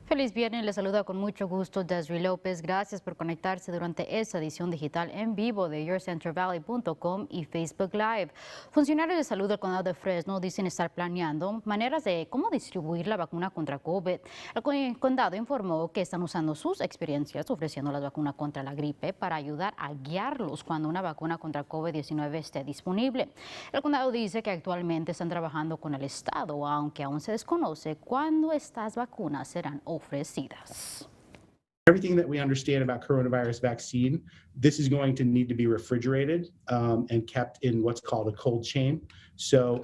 Feliz viernes, les saluda con mucho gusto Desiree López. Gracias por conectarse durante esta edición digital en vivo de YourCentralValley.com y Facebook Live. Funcionarios de salud del condado de Fresno dicen estar planeando maneras de cómo distribuir la vacuna contra COVID. El condado informó que están usando sus experiencias ofreciendo la vacuna contra la gripe para ayudar a guiarlos cuando una vacuna contra COVID-19 esté disponible. El condado dice que actualmente están trabajando con el estado, aunque aún se desconoce cuándo estas vacunas serán ofrecidas. Everything that we understand about coronavirus vaccine, this is going to need to be refrigerated and kept in what's called a cold chain. So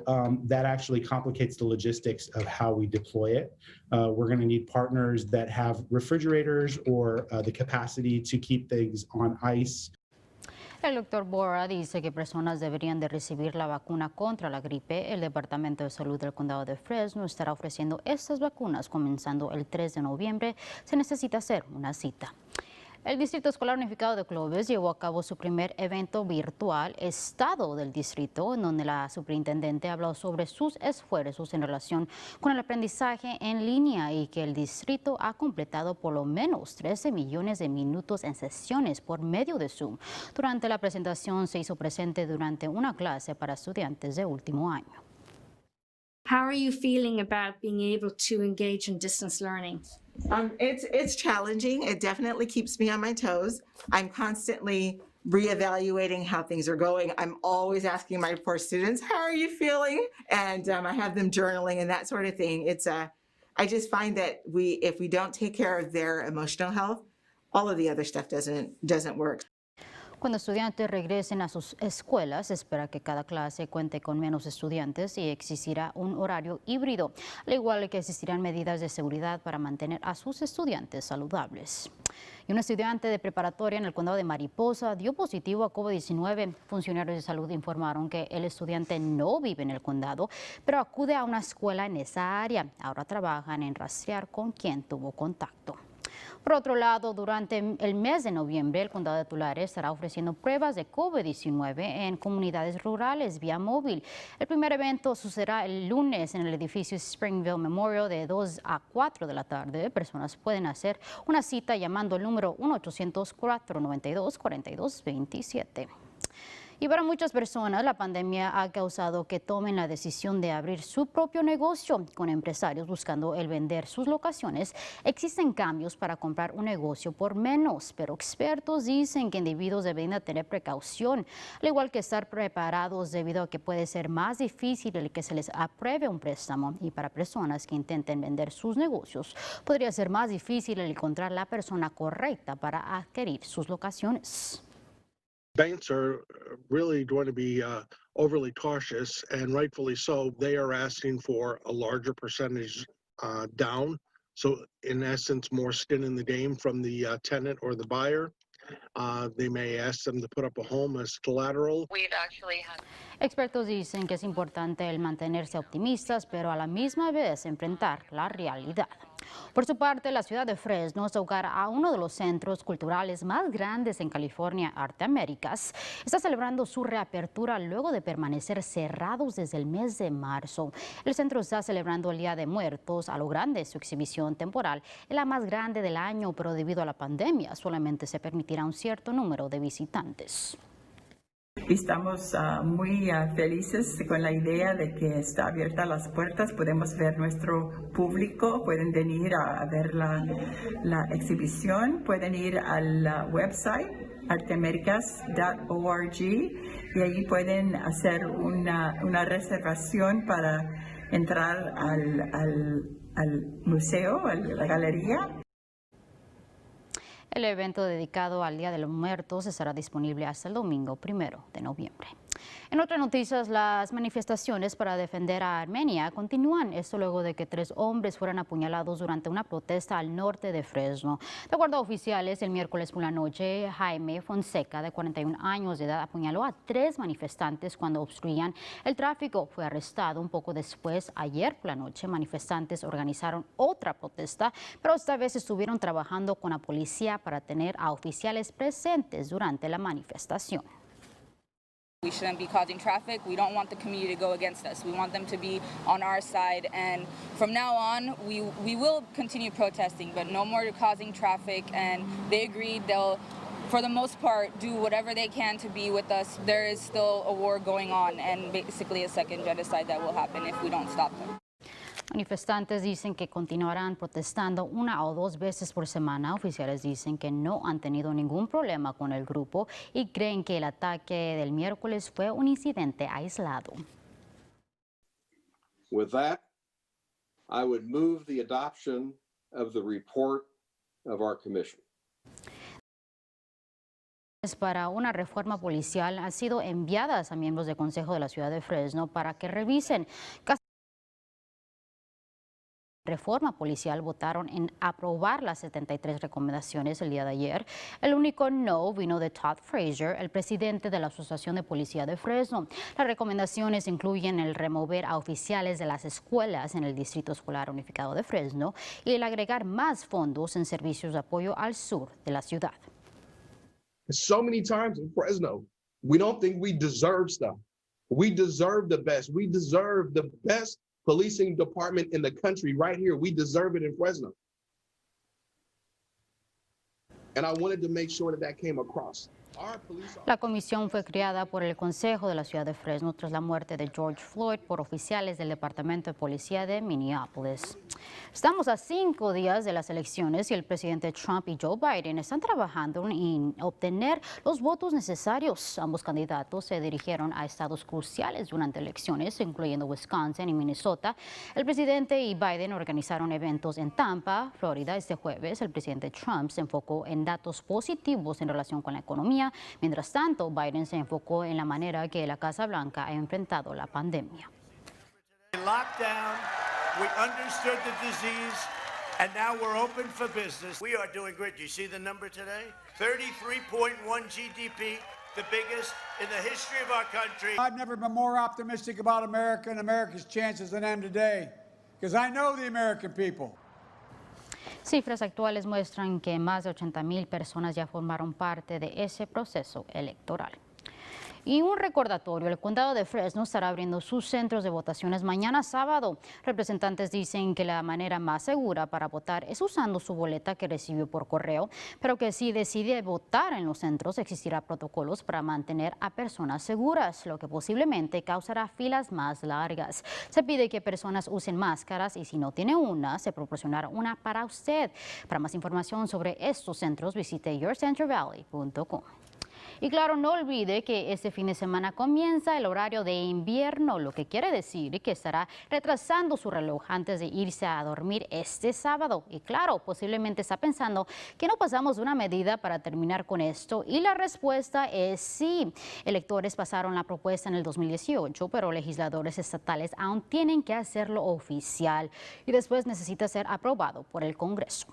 that actually complicates the logistics of how we deploy it. We're going to need partners that have refrigerators or the capacity to keep things on ice. El doctor Bora dice que personas deberían de recibir la vacuna contra la gripe. El Departamento de Salud del Condado de Fresno estará ofreciendo estas vacunas comenzando el 3 de noviembre. Se necesita hacer una cita. El Distrito Escolar Unificado de Clovis llevó a cabo su primer evento virtual, Estado del Distrito, en donde la superintendente habló sobre sus esfuerzos en relación con el aprendizaje en línea y que el distrito ha completado por lo menos 13 millones de minutos en sesiones por medio de Zoom. Durante la presentación se hizo presente durante una clase para estudiantes de último año. How are you feeling about being able to engage in distance learning? It's challenging. It definitely keeps me on my toes. I'm constantly reevaluating how things are going. I'm always asking my poor students, how are you feeling? And I have them journaling and that sort of thing. I just find that if we don't take care of their emotional health, all of the other stuff doesn't work. Cuando estudiantes regresen a sus escuelas, se espera que cada clase cuente con menos estudiantes y existirá un horario híbrido, al igual que existirán medidas de seguridad para mantener a sus estudiantes saludables. Y un estudiante de preparatoria en el condado de Mariposa dio positivo a COVID-19. Funcionarios de salud informaron que el estudiante no vive en el condado, pero acude a una escuela en esa área. Ahora trabajan en rastrear con quién tuvo contacto. Por otro lado, durante el mes de noviembre, el condado de Tulare estará ofreciendo pruebas de COVID-19 en comunidades rurales vía móvil. El primer evento sucederá el lunes en el edificio Springville Memorial de 2 a 4 de la tarde. Personas pueden hacer una cita llamando al número 1-800-492-4227. Y para muchas personas, la pandemia ha causado que tomen la decisión de abrir su propio negocio. Con empresarios buscando el vender sus locaciones, existen cambios para comprar un negocio por menos, pero expertos dicen que individuos deben de tener precaución, al igual que estar preparados debido a que puede ser más difícil el que se les apruebe un préstamo. Y para personas que intenten vender sus negocios, podría ser más difícil el encontrar la persona correcta para adquirir sus locaciones. Banks are really going to be overly cautious, and rightfully so. They are asking for a larger percentage down. So in essence, more skin in the game from the tenant or the buyer. They may ask them to put up a home as collateral. Expertos dicen que es importante el mantenerse optimistas, pero a la misma vez enfrentar la realidad. Por su parte, la ciudad de Fresno es hogar a uno de los centros culturales más grandes en California, Arte Américas. Está celebrando su reapertura luego de permanecer cerrados desde el mes de marzo. El centro está celebrando el Día de Muertos a lo grande. Su exhibición temporal es la más grande del año, pero debido a la pandemia solamente se permitirá un cierto número de visitantes. Estamos muy felices con la idea de que está abierta las puertas, podemos ver nuestro público, pueden venir a ver la exhibición, pueden ir al website arteamericas.org y ahí pueden hacer una reservación para entrar al museo, a la galería. El evento dedicado al Día de los Muertos estará disponible hasta el domingo 1 de noviembre. En otras noticias, las manifestaciones para defender a Armenia continúan. Esto luego de que 3 hombres fueran apuñalados durante una protesta al norte de Fresno. De acuerdo a oficiales, el miércoles por la noche, Jaime Fonseca, de 41 años de edad, apuñaló a 3 manifestantes cuando obstruían el tráfico. Fue arrestado un poco después. Ayer por la noche, manifestantes organizaron otra protesta, pero esta vez estuvieron trabajando con la policía para tener a oficiales presentes durante la manifestación. We shouldn't be causing traffic. We don't want the community to go against us. We want them to be on our side. And from now on, we will continue protesting, but no more causing traffic. And they agreed they'll, for the most part, do whatever they can to be with us. There is still a war going on and basically a second genocide that will happen if we don't stop them. Manifestantes dicen que continuarán protestando 1 o 2 veces por semana. Oficiales dicen que no han tenido ningún problema con el grupo y creen que el ataque del miércoles fue un incidente aislado. With that, I would move the adoption of the report of our commission. Para una reforma policial han sido enviadas a miembros del Consejo de la Ciudad de Fresno para que revisen. Reforma policial votaron en aprobar las 73 recomendaciones el día de ayer. El único no vino de Todd Frazier, el presidente de la Asociación de Policía de Fresno. Las recomendaciones incluyen el remover a oficiales de las escuelas en el Distrito Escolar Unificado de Fresno y el agregar más fondos en servicios de apoyo al sur de la ciudad. So many times in Fresno, we don't think we deserve stuff. We deserve the best. We deserve the best policing department in the country right here. We deserve it in Fresno. And I wanted to make sure that that came across. La comisión fue creada por el Consejo de la Ciudad de Fresno tras la muerte de George Floyd por oficiales del Departamento de Policía de Minneapolis. Estamos a 5 días de las elecciones y el presidente Trump y Joe Biden están trabajando en obtener los votos necesarios. Ambos candidatos se dirigieron a estados cruciales durante elecciones, incluyendo Wisconsin y Minnesota. El presidente y Biden organizaron eventos en Tampa, Florida, este jueves. El presidente Trump se enfocó en datos positivos en relación con la economía. Mientras tanto, Biden se enfocó en la manera que la Casa Blanca ha enfrentado la pandemia. Lockdown, we understood the disease, and now we're open for business. We are doing great. Do you see the number today? 33.1 GDP, the biggest in the history of our country. I've never been more optimistic about America and America's chances than I am today, because I know the American people. Cifras actuales muestran que más de 80,000 personas ya formaron parte de ese proceso electoral. Y un recordatorio, el condado de Fresno estará abriendo sus centros de votaciones mañana sábado. Representantes dicen que la manera más segura para votar es usando su boleta que recibió por correo, pero que si decide votar en los centros existirá protocolos para mantener a personas seguras, lo que posiblemente causará filas más largas. Se pide que personas usen máscaras y si no tiene una, se proporcionará una para usted. Para más información sobre estos centros, visite yourcentralvalley.com. Y claro, no olvide que este fin de semana comienza el horario de invierno, lo que quiere decir que estará retrasando su reloj antes de irse a dormir este sábado. Y claro, posiblemente está pensando que no pasamos de una medida para terminar con esto. Y la respuesta es sí. Electores pasaron la propuesta en el 2018, pero legisladores estatales aún tienen que hacerlo oficial y después necesita ser aprobado por el Congreso.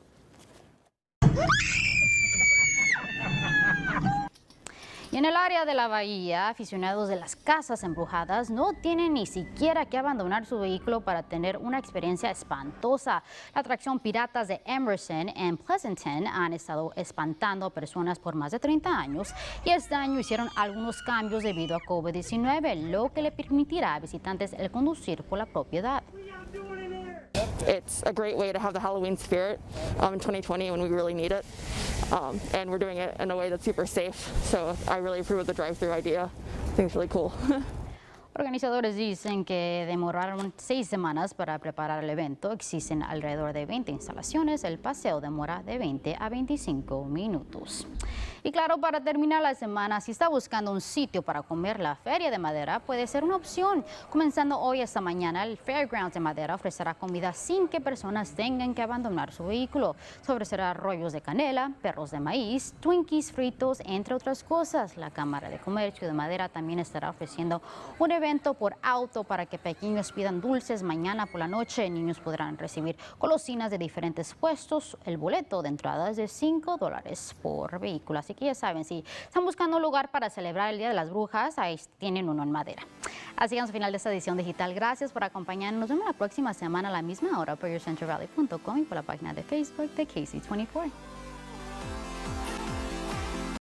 Y en el área de la bahía, aficionados de las casas embrujadas no tienen ni siquiera que abandonar su vehículo para tener una experiencia espantosa. La atracción Piratas de Emerson en Pleasanton han estado espantando a personas por más de 30 años y este año hicieron algunos cambios debido a COVID-19, lo que le permitirá a visitantes el conducir por la propiedad. It's a great way to have the Halloween spirit in 2020 when we really need it. And we're doing it in a way that's super safe. So I really approve of the drive-through idea. I think it's really cool. Organizadores dicen que demoraron 6 semanas para preparar el evento. Existen alrededor de 20 instalaciones. El paseo demora de 20 a 25 minutos. Y claro, para terminar la semana, si está buscando un sitio para comer, la Feria de Madera puede ser una opción. Comenzando hoy hasta mañana, el Fairgrounds de Madera ofrecerá comida sin que personas tengan que abandonar su vehículo. Se ofrecerá rollos de canela, perros de maíz, Twinkies fritos, entre otras cosas. La Cámara de Comercio de Madera también estará ofreciendo un evento por auto para que pequeños pidan dulces mañana por la noche. Niños podrán recibir golosinas de diferentes puestos. El boleto de entrada es de $5 por vehículo. Así que ya saben, si están buscando un lugar para celebrar el Día de las Brujas, ahí tienen uno en Madera. Así llegamos al final de esta edición digital. Gracias por acompañarnos. Nos vemos la próxima semana a la misma hora por yourcentralvalley.com y por la página de Facebook de KC24.